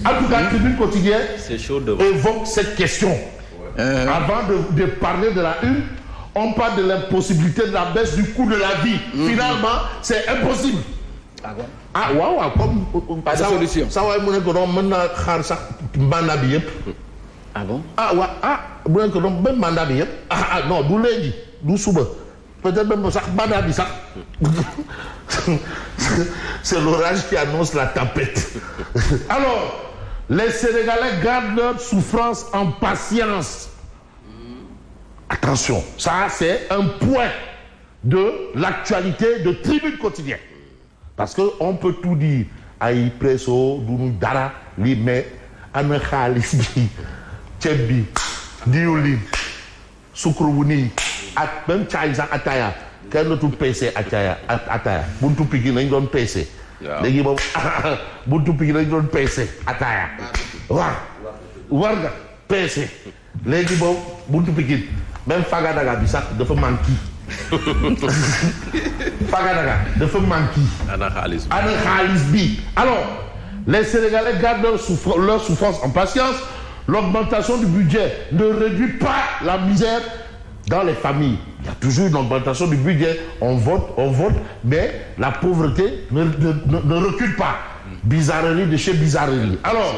En tout cas, Tribune Quotidienne évoque cette question. Avant de parler de la une, on parle de l'impossibilité de la baisse du coût de la vie. Finalement, c'est impossible. Ah bon? Ah waaw comme pas de solution. Ça va mu ne ko doon mën naa xaar sax mandat bi yëpp. Ah bon? Ah waaw mu ne ko doon même mandat bi yëpp. Non du léegi du suba peut-être même sax mandat bi sax c'est l'orage qui annonce la tempête. Alors les Sénégalais gardent leur souffrance en patience. Attention, ça c'est un point de l'actualité de Tribune Quotidienne. Parce que on peut tout dire ay presso duñu dara li mais ana xaalis bi ceeb bi diwlin sukkur bu nii ak même caay sax ataaya kenn dootul peese ataaya buntu Pikine lañ doon peese. léegi moom buntu Pikine lañ doon peese ataaya war nga peese léegi moom buntu Pikine même Fagadaga bi sax dafa manqué. Fagadaga dafa manqué. Ana xaalis bi. Alors les Sénégalais gardent leur souffrance en patience. L'augmentation du budget ne réduit pas la misère dans les familles. Il y a toujours une augmentation du budget. On vote, mais la pauvreté ne recule pas. Bizarrerie de chez bizarrerie. Alors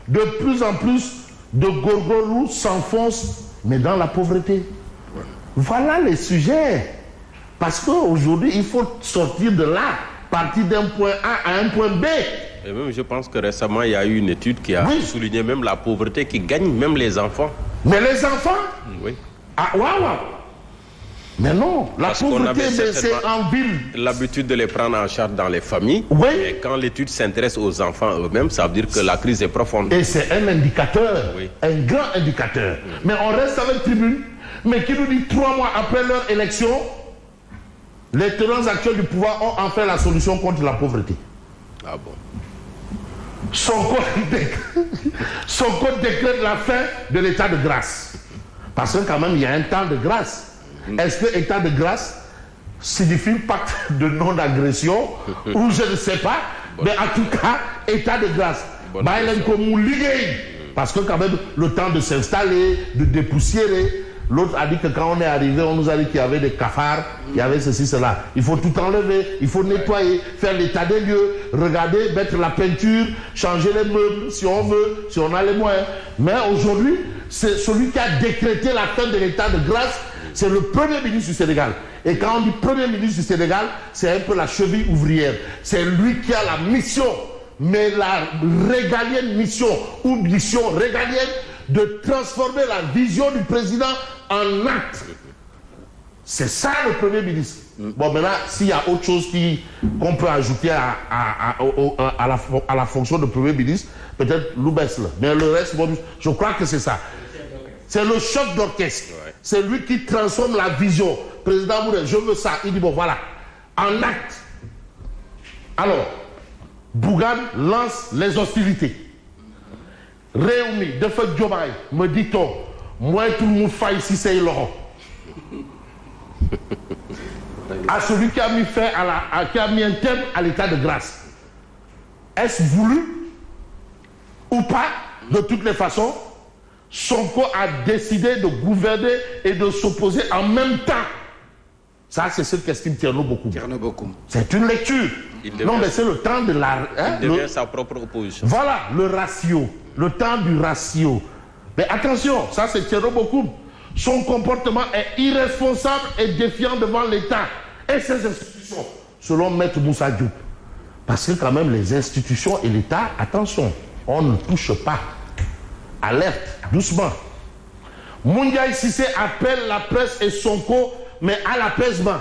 de plus en plus de gorgorous s'enfoncent, mais dans la pauvreté. Voilà les sujets. Parce qu'aujourd'hui, il faut sortir de là, partir d'un point A à un point B. Et même, je pense que récemment, il y a eu une étude qui a souligné même la pauvreté qui gagne même les enfants. Mais les enfants? Oui. Ah, waouh! Mais non, la pauvreté, c'est en ville. L'habitude de les prendre en charge dans les familles. Oui. Mais quand l'étude s'intéresse aux enfants eux-mêmes, ça veut dire que la crise est profonde. Et c'est un indicateur, un grand indicateur. Mais on reste avec Tribune, mais qui nous dit 3 mois après leur élection, les tenants actuels du pouvoir ont enfin la solution contre la pauvreté. Ah bon? Son code décrète la fin de l'état de grâce. Parce que quand même, il y a un temps de grâce. Est-ce que état de grâce signifie pacte de non-agression ou je ne sais pas, mais en tout cas, état de grâce. Parce que quand même, le temps de s'installer, de dépoussiérer. L'autre a dit que quand on est arrivé, on nous a dit qu'il y avait des cafards, il y avait ceci, cela. Il faut tout enlever, il faut nettoyer, faire l'état des lieux, regarder, mettre la peinture, changer les meubles, si on veut, si on a les moyens. Mais aujourd'hui, c'est celui qui a décrété la fin de l'état de grâce, c'est le Premier ministre du Sénégal. Et quand on dit Premier ministre du Sénégal, c'est un peu la cheville ouvrière. C'est lui qui a la mission, mais la régalienne mission, ou mission régalienne, de transformer la vision du président en acte. C'est ça le Premier ministre. Bon, maintenant, s'il y a autre chose qu'on peut ajouter à la fonction de Premier ministre, peut-être Loubès. Mais le reste, bon, je crois que c'est ça. C'est le chef d'orchestre. Ouais. C'est lui qui transforme la vision. Président Mouré, je veux ça. Il dit, bon, voilà. En acte. Alors, Bougane lance les hostilités. Réumi, de fait Diomaye, me dit-on, moi tout le monde faille si c'est Laurent. À celui qui a mis fin qui a mis un terme à l'état de grâce. Est-ce voulu ou pas? De toutes les façons, Sonko a décidé de gouverner et de s'opposer en même temps. Ça, c'est ce qu'estime Thierno Bokoum. C'est une lecture. Non, mais c'est le temps de la... il devient sa propre opposition. Voilà, le ratio. Le temps du ratio. Mais attention, ça c'est Thierno Bokoum. Son comportement est irresponsable et défiant devant l'État et ses institutions, selon Maître Moussa Diop. Parce que quand même, les institutions et l'État, attention, on ne touche pas. Alerte, doucement. Moundiaï Sissé appelle la presse et Sonko, mais à l'apaisement.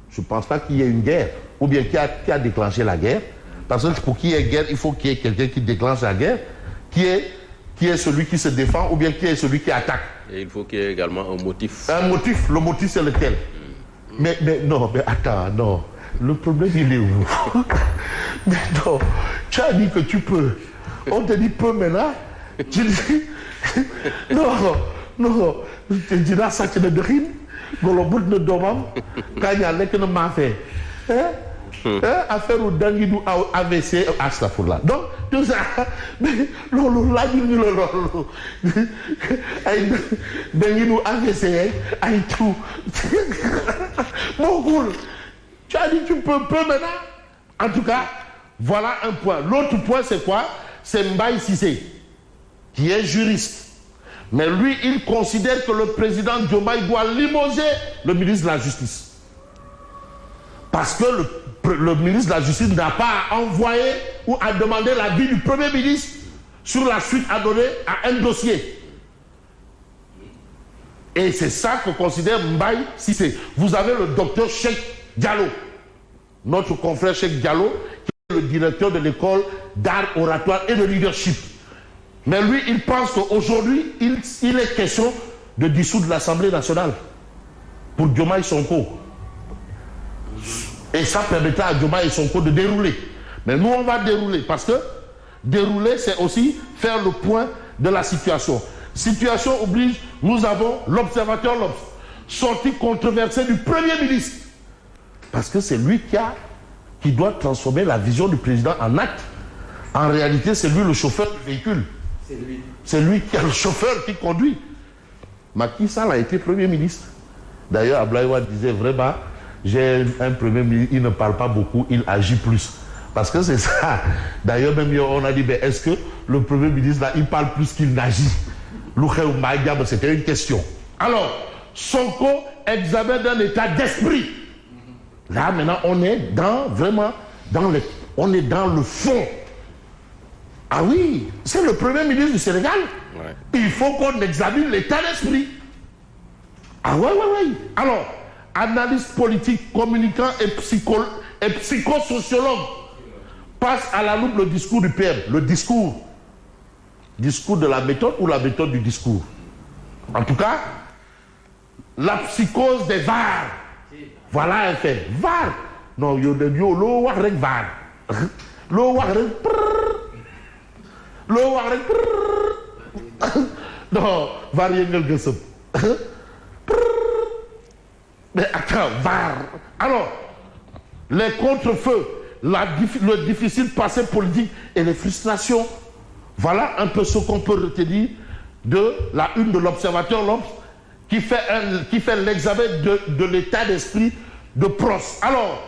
Je ne pense pas qu'il y ait une guerre, ou bien qui a déclenché la guerre. Parce que pour qu'il y ait guerre, il faut qu'il y ait quelqu'un qui déclenche la guerre, qui est celui qui se défend, ou bien qui est celui qui attaque. Et il faut qu'il y ait également un motif. Un motif, le motif c'est lequel? Mais non, mais attends, non. Le problème il est où? Mais non, tu as dit que tu peux. On te dit peu maintenant. Tu dis... Non. Tu dis là, ça tu ne de rien. Golobut ne domam. Quand il y a que ne m'a fait. Affaire au Danguidou AVC, Astafourla. Donc, tout ça, Lolo, là, Danguidou AVC, aïe tout. Mon cool, tu as dit tu peux maintenant. En tout cas, voilà un point. L'autre point, c'est quoi? C'est Mbaye Cissé, qui est juriste. Mais lui, il considère que le président Diomaye doit limoger le ministre de la Justice. Parce que le ministre de la Justice n'a pas envoyé ou à demander l'avis du Premier ministre sur la suite à donner à un dossier. Et c'est ça que considère Mbaye Cissé. Vous avez le docteur Cheikh Diallo, notre confrère Cheikh Diallo, qui est le directeur de l'école d'art oratoire et de leadership. Mais lui, il pense qu'aujourd'hui, il est question de dissoudre l'Assemblée nationale pour Diomaye Sonko. Et ça permettra à Diomaye Sonko de dérouler. Mais nous, on va dérouler parce que dérouler, c'est aussi faire le point de la situation. Situation oblige, nous avons l'observateur L'Obs, sortie controversée du Premier ministre. Parce que c'est lui qui doit transformer la vision du président en acte. En réalité, c'est lui le chauffeur du véhicule. C'est lui qui est le chauffeur qui conduit. Macky Sall a été Premier ministre. D'ailleurs, Ablaïwa disait vraiment, j'ai un Premier ministre, il ne parle pas beaucoup, il agit plus. Parce que c'est ça. D'ailleurs, même on a dit, est-ce que le Premier ministre, là, il parle plus qu'il n'agit? C'était une question. Alors, Sonko examine d'un état d'esprit. Là, maintenant, on est vraiment on est dans le fond. Ah oui, c'est le Premier ministre du Sénégal. Ouais. Il faut qu'on examine l'état d'esprit. Ah ouais. Alors, analyste politique, communicant et psychosociologue passe à la loupe le discours du PM. Le discours. Discours de la méthode ou la méthode du discours? En tout cas, la psychose des VAR. Voilà un fait. VAR. Non, yo lo wax rek VAR. Lo wax rek. Lo wax rek. Non, VAR yengel gësëm. Mais attends, VAR. Alors, les contre-feux, le difficile passé politique et les frustrations. Voilà un peu ce qu'on peut retenir de la une de l'Observateur L'Obs qui fait l'examen de l'état d'esprit de Pros. Alors,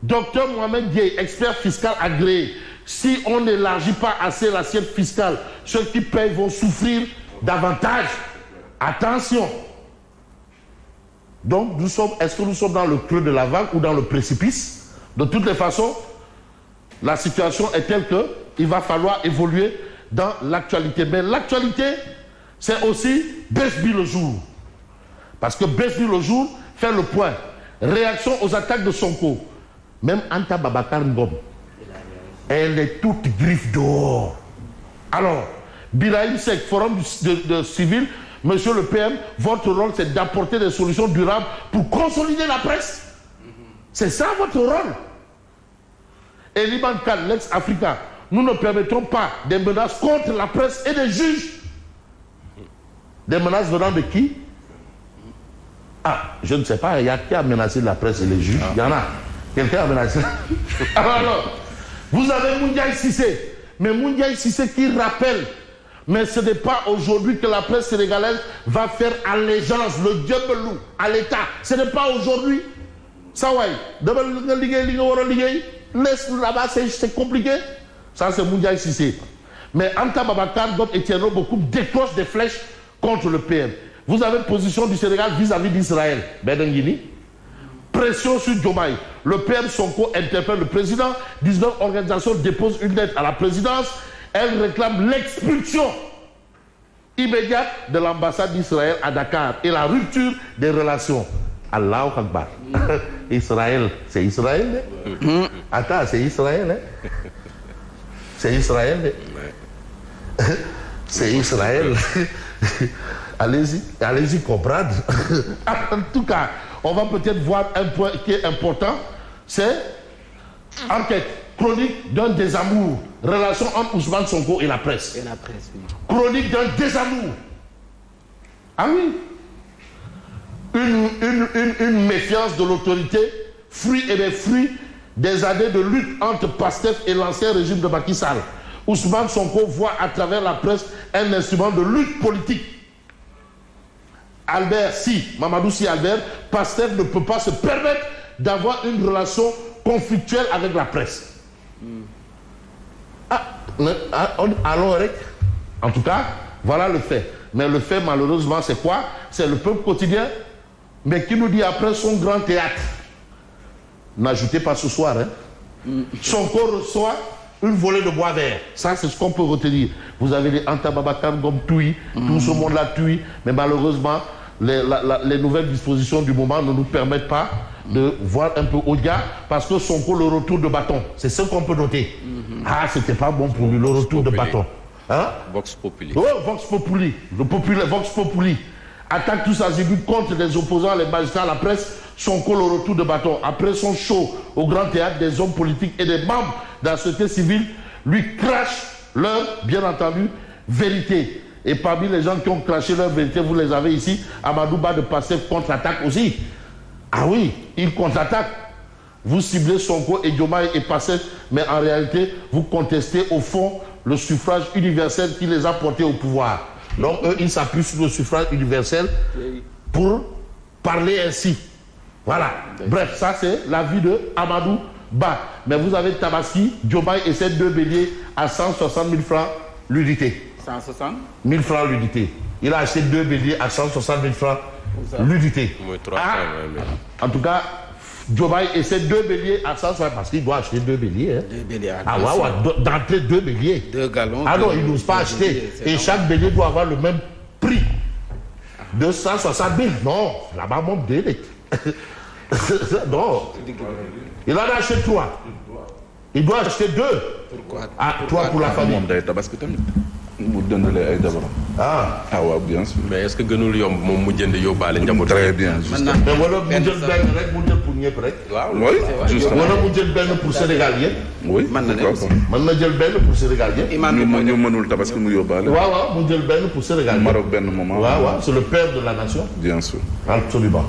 Dr Mohamed Dieye, expert fiscal agréé, si on n'élargit pas assez l'assiette fiscale, ceux qui payent vont souffrir davantage. Attention. Donc, est-ce que nous sommes dans le creux de la vague ou dans le précipice? De toutes les façons, la situation est telle qu'il va falloir évoluer dans l'actualité. Mais l'actualité, c'est aussi Besbi le jour. Parce que Besbi le jour fait le point. Réaction aux attaques de Sonko. Même Anta Babacar Ngom, elle est toute griffe dehors. Alors, Birahim Seck, Forum de civil, monsieur le PM, votre rôle c'est d'apporter des solutions durables pour consolider la presse. C'est ça votre rôle. Et Liban Khan, l'ex-Africain, nous ne permettrons pas des menaces contre la presse et des juges. Des menaces venant de qui? Ah, je ne sais pas, il y a qui a menacé la presse et les juges? Il y en a. Quelqu'un a menacé. Alors, vous avez Moundiaye Cissé. Mais Moundiaye Cissé qui rappelle, mais ce n'est pas aujourd'hui que la presse sénégalaise va faire allégeance, le diable à l'État. Ce n'est pas aujourd'hui. Ça, ouais. Laisse là-bas, c'est compliqué. Ça, c'est Moundiaye Cissé. Mais Anta Babacar, Bob et Thierno beaucoup décrochent des flèches contre le PM. Vous avez position du Sénégal vis-à-vis d'Israël. Bedengini. Pression sur Diomaye. Le PM Sonko interpelle le président. 19 organisations déposent une lettre à la présidence. Elles réclament l'expulsion immédiate de l'ambassade d'Israël à Dakar et la rupture des relations. Allahu Akbar. Israël, c'est Israël. Attends, c'est Israël. C'est Israël. C'est Israël. Allez-y comprendre. En tout cas, on va peut-être voir un point qui est important. C'est enquête chronique d'un désamour. Relation entre Ousmane Sonko et la presse. Oui. Chronique d'un désamour. Ah oui. Une méfiance de l'autorité, fruit des années de lutte entre Pastef et l'ancien régime de Macky Sall. Ousmane Sonko voit à travers la presse un instrument de lutte politique. Mamadou Sy Albert, Pastef ne peut pas se permettre d'avoir une relation conflictuelle avec la presse. Allons, Eric. En tout cas, voilà le fait. Mais le fait, malheureusement, c'est quoi? C'est le peuple quotidien, mais qui nous dit après son grand théâtre. N'ajoutez pas ce soir, hein. Sonko reçoit une volée de bois vert. Ça, c'est ce qu'on peut retenir. Vous avez les Anta Babacar comme Toui, tout ce monde-là Toui, mais malheureusement, les nouvelles dispositions du moment ne nous permettent pas de voir un peu au-delà, parce que Sonko, le retour de bâton, c'est ce qu'on peut noter. Ah, c'était pas bon pour lui, le retour de bâton. Hein? Vox Populi. Oui, Vox Populi. Vox Populi attaque tous azimuts contre les opposants, les magistrats, la presse. Sonko, le retour de bâton. Après son show au Grand Théâtre, des hommes politiques et des membres de la société civile lui crachent leur, bien entendu, vérité. Et parmi les gens qui ont craché leur vérité, vous les avez ici, Amadou Ba de Pastef contre-attaque aussi. Ah oui, il contre-attaque. Vous ciblez Sonko et Diomaye et Pastef, mais en réalité, vous contestez au fond le suffrage universel qui les a portés au pouvoir. Donc eux, ils s'appuient sur le suffrage universel pour parler ainsi. Voilà. Bref, ça c'est l'avis de Amadou Ba. Mais vous avez Tabaski, Diomaye et ses deux béliers à 160 000 francs l'unité. 160 000 francs l'unité. Il a acheté deux béliers à 160 000 francs l'unité. En tout cas, Diomaye et ses deux béliers à 160 parce qu'il doit acheter deux béliers. Hein. Deux béliers. Ah ouais, d'entrée deux béliers. Deux galons. Ah non, il n'ose pas acheter. Et chaque bélier doit avoir le même prix. 260 000. Non, là-bas, mon délai. Non. Il en a acheté trois. Il doit acheter deux. Pourquoi? Ah, trois pour la famille. Ah, ouais, bien sûr. Mais est-ce que gënul yomb moom mu jënd yóbbaale njaboot? Très bien, justement. mais wala mu jël benn rek mu jël pour ñëpp rek. Oui, justement. Wala mu jël benn pour Sénégal yëpp. Oui, man na ne aussi. mën na jël benn pour Sénégal yëpp. ñu mënul tabaski mu yóbbaale. waaw mu jël benn pour Sénégal yëpp. Maroc benn moment. waaw c'est le père de la nation. Bien sûr. Absolument.